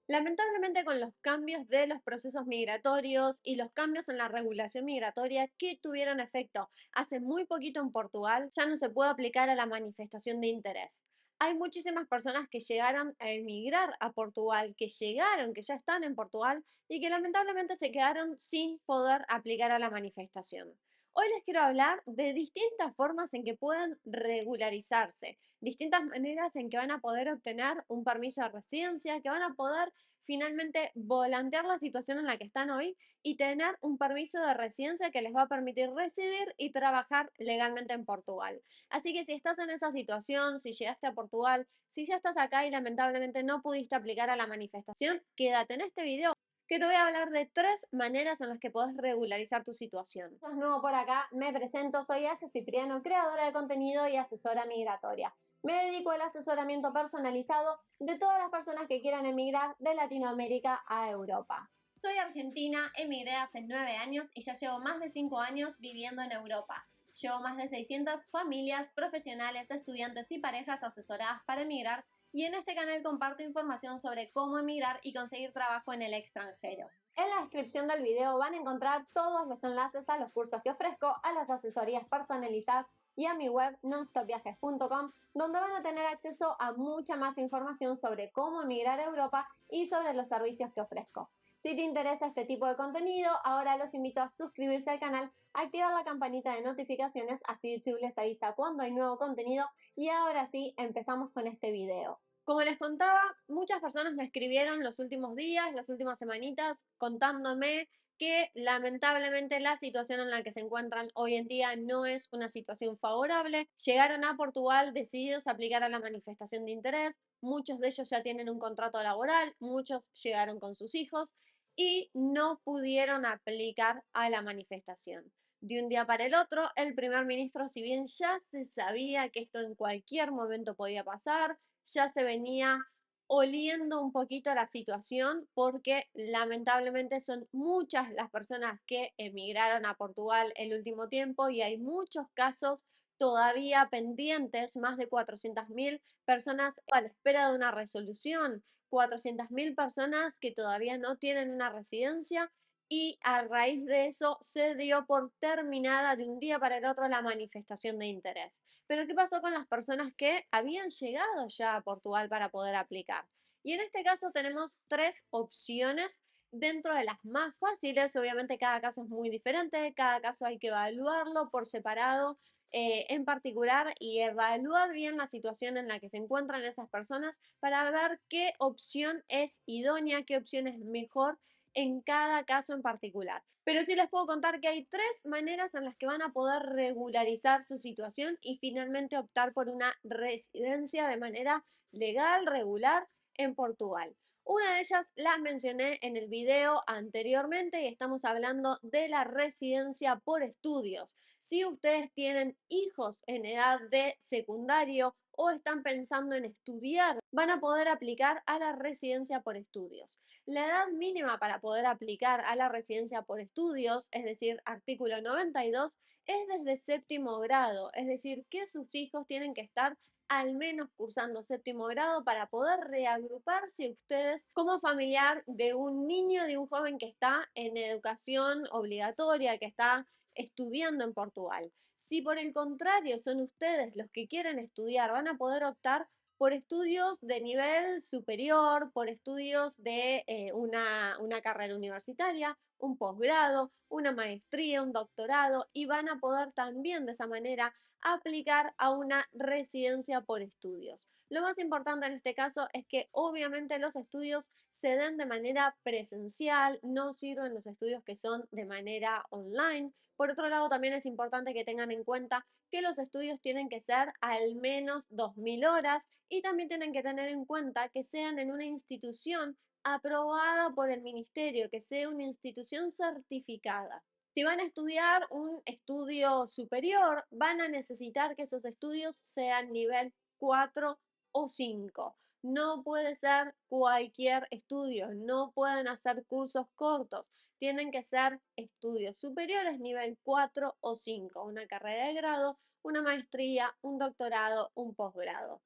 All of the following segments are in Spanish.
Lamentablemente, con los cambios de los procesos migratorios y los cambios en la regulación migratoria que tuvieron efecto hace muy poquito en Portugal, ya no se puede aplicar a la manifestación de interés. Hay muchísimas personas que llegaron a emigrar a Portugal, que llegaron, que ya están en Portugal y que lamentablemente se quedaron sin poder aplicar a la manifestación. Hoy les quiero hablar de distintas formas en que pueden regularizarse, distintas maneras en que van a poder obtener un permiso de residencia, que van a poder finalmente volantear la situación en la que están hoy y tener un permiso de residencia que les va a permitir residir y trabajar legalmente en Portugal. Así que si estás en esa situación, si llegaste a Portugal, si ya estás acá y lamentablemente no pudiste aplicar a la manifestación, quédate en este video que te voy a hablar de 3 maneras en las que podés regularizar tu situación. Si sos nuevo por acá, me presento, soy Aya Cipriano, creadora de contenido y asesora migratoria. Me dedico al asesoramiento personalizado de todas las personas que quieran emigrar de Latinoamérica a Europa. Soy argentina, emigré hace 9 años y ya llevo más de 5 años viviendo en Europa. Llevo más de 600 familias, profesionales, estudiantes y parejas asesoradas para emigrar y en este canal comparto información sobre cómo emigrar y conseguir trabajo en el extranjero. En la descripción del video van a encontrar todos los enlaces a los cursos que ofrezco, a las asesorías personalizadas y a mi web nonstopviajes.com, donde van a tener acceso a mucha más información sobre cómo emigrar a Europa y sobre los servicios que ofrezco. Si te interesa este tipo de contenido, ahora los invito a suscribirse al canal, activar la campanita de notificaciones, así YouTube les avisa cuando hay nuevo contenido. Y ahora sí, empezamos con este video. Como les contaba, muchas personas me escribieron los últimos días, las últimas semanitas, contándome que lamentablemente la situación en la que se encuentran hoy en día no es una situación favorable. Llegaron a Portugal decididos a aplicar a la manifestación de interés, muchos de ellos ya tienen un contrato laboral, muchos llegaron con sus hijos y no pudieron aplicar a la manifestación. De un día para el otro, el primer ministro, si bien ya se sabía que esto en cualquier momento podía pasar, ya se venía oliendo un poquito la situación porque lamentablemente son muchas las personas que emigraron a Portugal el último tiempo y hay muchos casos todavía pendientes, más de 400.000 personas a la espera de una resolución, 400.000 personas que todavía no tienen una residencia y a raíz de eso se dio por terminada de un día para el otro la manifestación de interés. Pero ¿qué pasó con las personas que habían llegado ya a Portugal para poder aplicar? Y en este caso tenemos 3 opciones dentro de las más fáciles. Obviamente cada caso es muy diferente, cada caso hay que evaluarlo por separado en particular y evaluar bien la situación en la que se encuentran esas personas para ver qué opción es idónea, qué opción es mejor en cada caso en particular. Pero sí les puedo contar que hay 3 maneras en las que van a poder regularizar su situación y finalmente optar por una residencia de manera legal, regular en Portugal. Una de ellas la mencioné en el video anteriormente y estamos hablando de la residencia por estudios. Si ustedes tienen hijos en edad de secundario o están pensando en estudiar, van a poder aplicar a la residencia por estudios. La edad mínima para poder aplicar a la residencia por estudios, es decir, artículo 92, es desde séptimo grado, es decir, que sus hijos tienen que estar al menos cursando séptimo grado para poder reagruparse ustedes como familiar de un niño, de un joven que está en educación obligatoria, que está estudiando en Portugal. Si por el contrario son ustedes los que quieren estudiar, van a poder optar por estudios de nivel superior, por estudios de una carrera universitaria, un posgrado, una maestría, un doctorado y van a poder también de esa manera aplicar a una residencia por estudios. Lo más importante en este caso es que obviamente los estudios se den de manera presencial, no sirven los estudios que son de manera online. Por otro lado, también es importante que tengan en cuenta que los estudios tienen que ser al menos 2.000 horas y también tienen que tener en cuenta que sean en una institución aprobada por el ministerio, que sea una institución certificada. Si van a estudiar un estudio superior, van a necesitar que esos estudios sean nivel 4 o 5. No puede ser cualquier estudio, no pueden hacer cursos cortos, tienen que ser estudios superiores nivel 4 o 5, una carrera de grado, una maestría, un doctorado, un posgrado.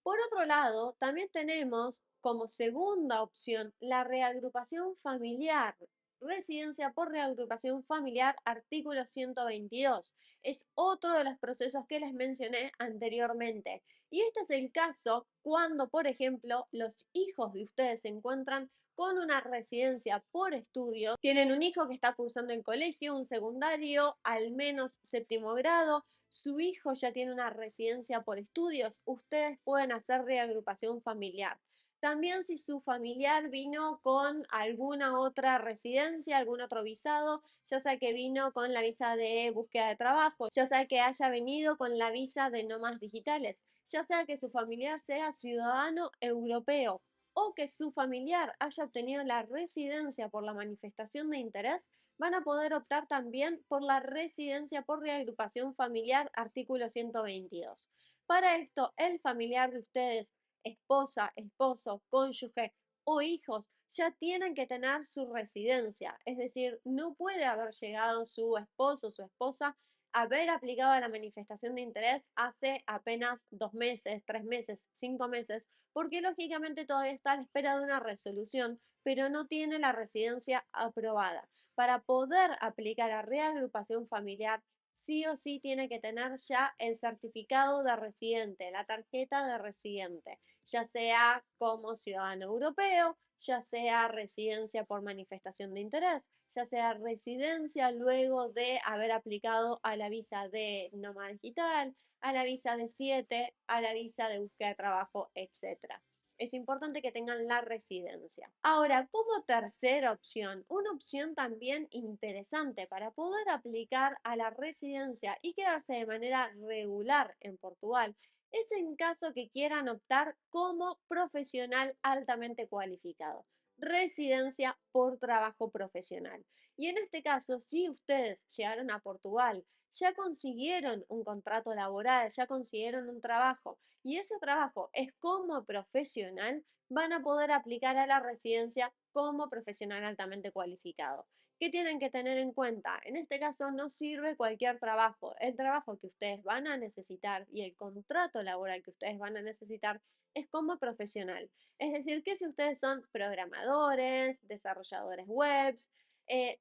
Por otro lado, también tenemos como segunda opción la reagrupación familiar. Residencia por reagrupación familiar, artículo 122. Es otro de los procesos que les mencioné anteriormente. Y este es el caso cuando, por ejemplo, los hijos de ustedes se encuentran con una residencia por estudio, tienen un hijo que está cursando el colegio, un secundario, al menos séptimo grado, su hijo ya tiene una residencia por estudios, ustedes pueden hacer reagrupación familiar. También si su familiar vino con alguna otra residencia, algún otro visado, ya sea que vino con la visa de búsqueda de trabajo, ya sea que haya venido con la visa de nómadas digitales, ya sea que su familiar sea ciudadano europeo o que su familiar haya obtenido la residencia por la manifestación de interés, van a poder optar también por la residencia por reagrupación familiar, artículo 122. Para esto, el familiar de ustedes, esposa, esposo, cónyuge o hijos, ya tienen que tener su residencia. Es decir, no puede haber llegado su esposo o su esposa a haber aplicado a la manifestación de interés hace apenas 2 meses, 3 meses, 5 meses, porque lógicamente todavía está a la espera de una resolución, pero no tiene la residencia aprobada. Para poder aplicar a reagrupación familiar, sí o sí tiene que tener ya el certificado de residente, la tarjeta de residente, ya sea como ciudadano europeo, ya sea residencia por manifestación de interés, ya sea residencia luego de haber aplicado a la visa de nómada digital, a la visa de 7, a la visa de búsqueda de trabajo, etc. Es importante que tengan la residencia. Ahora, como tercera opción, una opción también interesante para poder aplicar a la residencia y quedarse de manera regular en Portugal es en caso que quieran optar como profesional altamente cualificado, residencia por trabajo profesional. Y en este caso, si ustedes llegaron a Portugal, ya consiguieron un contrato laboral, ya consiguieron un trabajo y ese trabajo es como profesional, van a poder aplicar a la residencia como profesional altamente cualificado. ¿Qué tienen que tener en cuenta? En este caso no sirve cualquier trabajo. El trabajo que ustedes van a necesitar y el contrato laboral que ustedes van a necesitar es como profesional. Es decir, que si ustedes son programadores, desarrolladores webs,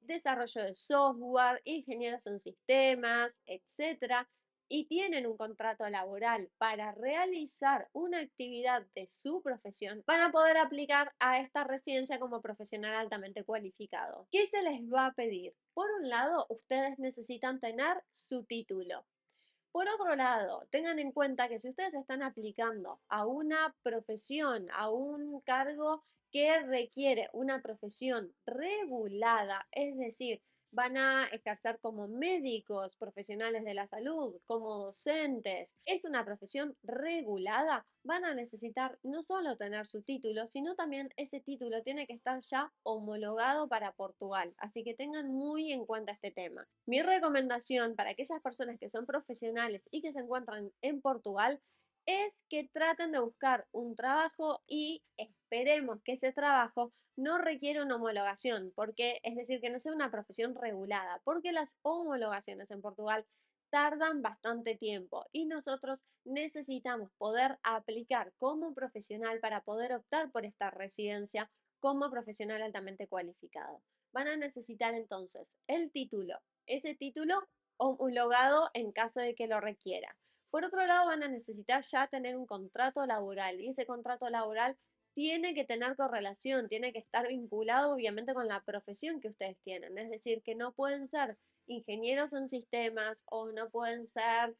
desarrollo de software, ingenieros en sistemas, etcétera, y tienen un contrato laboral para realizar una actividad de su profesión, van a poder aplicar a esta residencia como profesional altamente cualificado. ¿Qué se les va a pedir? Por un lado, ustedes necesitan tener su título. Por otro lado, tengan en cuenta que si ustedes están aplicando a una profesión, a un cargo que requiere una profesión regulada, es decir, van a ejercer como médicos, profesionales de la salud, como docentes, es una profesión regulada, van a necesitar no solo tener su título, sino también ese título tiene que estar ya homologado para Portugal. Así que tengan muy en cuenta este tema. Mi recomendación para aquellas personas que son profesionales y que se encuentran en Portugal es que traten de buscar un trabajo y esperemos que ese trabajo no requiera una homologación, porque es decir, que no sea una profesión regulada, porque las homologaciones en Portugal tardan bastante tiempo y nosotros necesitamos poder aplicar como profesional para poder optar por esta residencia como profesional altamente cualificado. Van a necesitar entonces el título, ese título homologado en caso de que lo requiera. Por otro lado, van a necesitar ya tener un contrato laboral y ese contrato laboral tiene que tener correlación, tiene que estar vinculado obviamente con la profesión que ustedes tienen. Es decir, que no pueden ser ingenieros en sistemas o no pueden ser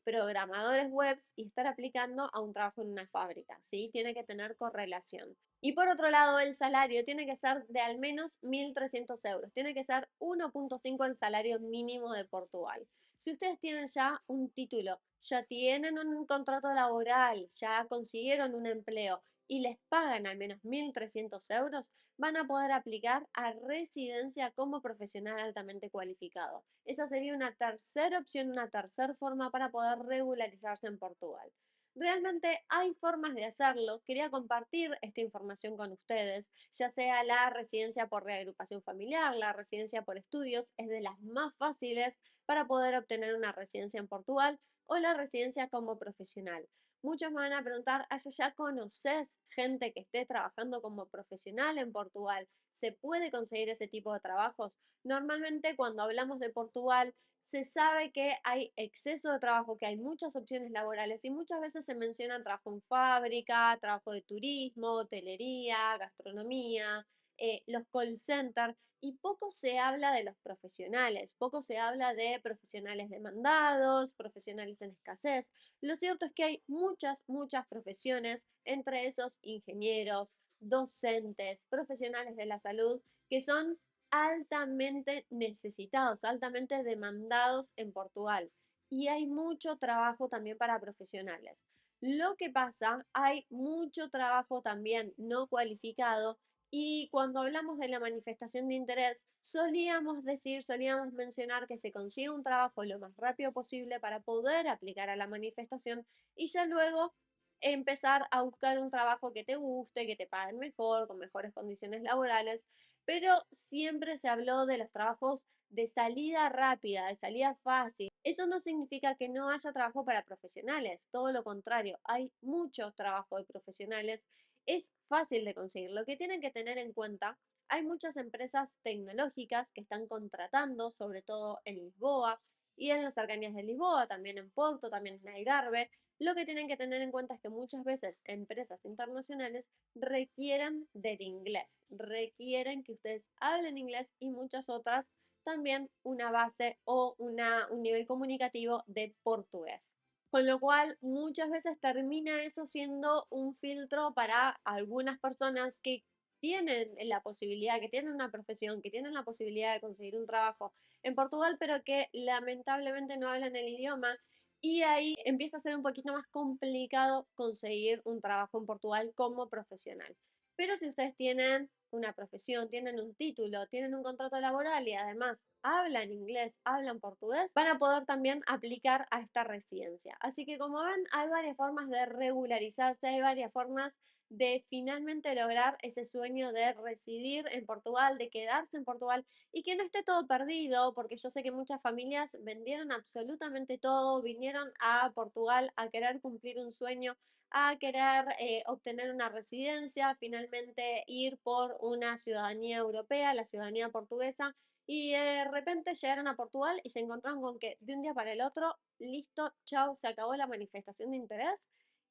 programadores webs y estar aplicando a un trabajo en una fábrica, ¿sí? Tiene que tener correlación. Y por otro lado, el salario tiene que ser de al menos 1.300 euros, tiene que ser 1,5 el salario mínimo de Portugal. Si ustedes tienen ya un título, ya tienen un contrato laboral, ya consiguieron un empleo y les pagan al menos 1.300 euros, van a poder aplicar a residencia como profesional altamente cualificado. Esa sería una tercera opción, una tercera forma para poder regularizarse en Portugal. Realmente hay formas de hacerlo. Quería compartir esta información con ustedes, ya sea la residencia por reagrupación familiar, la residencia por estudios, es de las más fáciles para poder obtener una residencia en Portugal o la residencia como profesional. Muchos me van a preguntar, ¿allá ya conoces gente que esté trabajando como profesional en Portugal? ¿Se puede conseguir ese tipo de trabajos? Normalmente cuando hablamos de Portugal, se sabe que hay exceso de trabajo, que hay muchas opciones laborales y muchas veces se mencionan trabajo en fábrica, trabajo de turismo, hotelería, gastronomía, los call centers y poco se habla de los profesionales, poco se habla de profesionales demandados, profesionales en escasez. Lo cierto es que hay muchas profesiones, entre esos ingenieros, docentes, profesionales de la salud, que son altamente necesitados, altamente demandados en Portugal. Y hay mucho trabajo también para profesionales. Lo que pasa, hay mucho trabajo también no cualificado y cuando hablamos de la manifestación de interés, solíamos mencionar que se consigue un trabajo lo más rápido posible para poder aplicar a la manifestación y ya luego empezar a buscar un trabajo que te guste, que te paguen mejor, con mejores condiciones laborales, pero siempre se habló de los trabajos de salida rápida, de salida fácil. Eso no significa que no haya trabajo para profesionales, todo lo contrario, hay mucho trabajo de profesionales, es fácil de conseguir. Lo que tienen que tener en cuenta, hay muchas empresas tecnológicas que están contratando, sobre todo en Lisboa y en las cercanías de Lisboa, también en Porto, también en Algarve. Lo que tienen que tener en cuenta es que muchas veces empresas internacionales requieren del inglés, requieren que ustedes hablen inglés y muchas otras también una base o un nivel comunicativo de portugués. Con lo cual, muchas veces termina eso siendo un filtro para algunas personas que tienen la posibilidad, que tienen una profesión, que tienen la posibilidad de conseguir un trabajo en Portugal, pero que lamentablemente no hablan el idioma y ahí empieza a ser un poquito más complicado conseguir un trabajo en Portugal como profesional. Pero si ustedes tienen una profesión, tienen un título, tienen un contrato laboral y además hablan inglés, hablan portugués, van a poder también aplicar a esta residencia. Así que como ven, hay varias formas de regularizarse, hay varias formas de finalmente lograr ese sueño de residir en Portugal, de quedarse en Portugal y que no esté todo perdido, porque yo sé que muchas familias vendieron absolutamente todo, vinieron a Portugal a querer cumplir un sueño, a querer obtener una residencia, finalmente ir por una ciudadanía europea, la ciudadanía portuguesa, y de repente llegaron a Portugal y se encontraron con que de un día para el otro, listo, chao, se acabó la manifestación de interés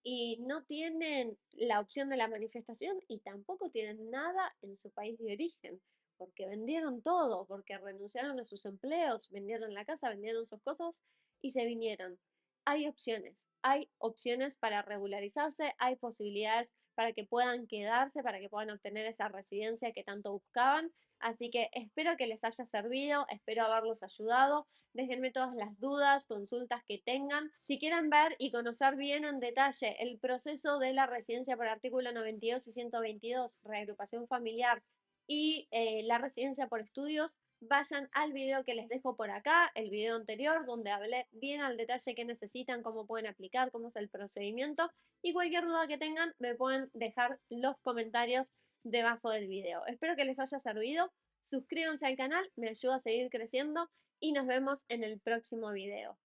y no tienen la opción de la manifestación y tampoco tienen nada en su país de origen, porque vendieron todo, porque renunciaron a sus empleos, vendieron la casa, vendieron sus cosas y se vinieron. Hay opciones para regularizarse, hay posibilidades para que puedan quedarse, para que puedan obtener esa residencia que tanto buscaban. Así que espero que les haya servido, espero haberlos ayudado. Déjenme todas las dudas, consultas que tengan. Si quieren ver y conocer bien en detalle el proceso de la residencia por artículo 92 y 122, reagrupación familiar, y la residencia por estudios, vayan al video que les dejo por acá, el video anterior, donde hablé bien al detalle qué necesitan, cómo pueden aplicar, cómo es el procedimiento y cualquier duda que tengan me pueden dejar los comentarios debajo del video. Espero que les haya servido, suscríbanse al canal, me ayuda a seguir creciendo y nos vemos en el próximo video.